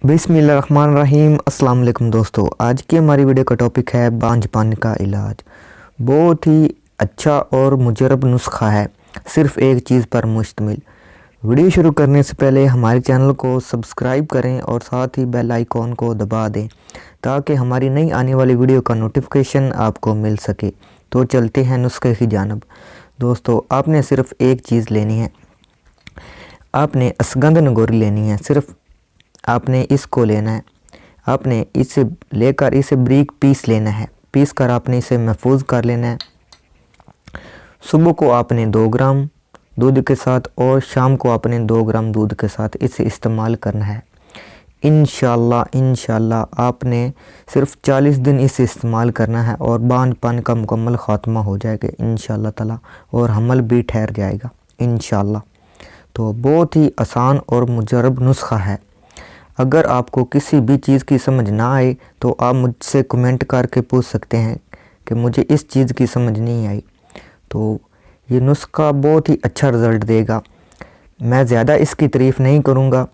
बिस्मिल्लाहिर्रहमानिर्रहीम। अस्सलाम वालेकुम दोस्तों, आज की हमारी वीडियो का टॉपिक है बांझपन का इलाज। बहुत ही अच्छा और मुजरब नुस्खा है, सिर्फ एक चीज़ पर मुश्तमिल। वीडियो शुरू करने से पहले हमारे चैनल को सब्सक्राइब करें और साथ ही बेल आइकॉन को दबा दें ताकि हमारी नई आने वाली वीडियो का नोटिफिकेशन आपको मिल सके। तो चलते हैं नुस्खे की जानब। दोस्तों, आपने सिर्फ एक चीज़ लेनी है, आपने असगंध नगोरी लेनी है। सिर्फ आपने इसको लेना है, आपने इसे लेकर इसे बारीक पीस लेना है। पीस कर आपने इसे महफूज कर लेना है। सुबह को आपने 2 ग्राम दूध के साथ और शाम को आपने 2 ग्राम दूध के साथ इसे इस्तेमाल करना है। इंशाल्लाह आपने सिर्फ 40 दिन इसे इस्तेमाल करना है और बांझपन का मुकम्मल ख़ात्मा हो जाएगा इंशाल्लाह ताला, और हमल भी ठहर जाएगा इंशाल्लाह। तो बहुत ही आसान और मुजरब नुस्खा है। अगर आपको किसी भी चीज़ की समझ ना आए तो आप मुझसे कमेंट करके पूछ सकते हैं कि मुझे इस चीज़ की समझ नहीं आई। तो ये नुस्खा बहुत ही अच्छा रिज़ल्ट देगा। मैं ज़्यादा इसकी तारीफ़ नहीं करूँगा,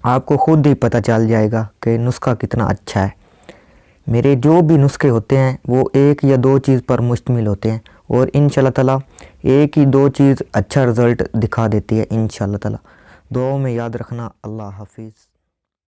आपको ख़ुद ही पता चल जाएगा कि नुस्खा कितना अच्छा है। मेरे जो भी नुस्खे होते हैं वो 1 या 2 चीज़ पर मुश्तमिल होते हैं और इंशाल्लाह ताला 1 ही 2 चीज़ अच्छा रिज़ल्ट दिखा देती है इंशाल्लाह ताला। दुआओं में याद रखना। अल्लाह हाफिज़।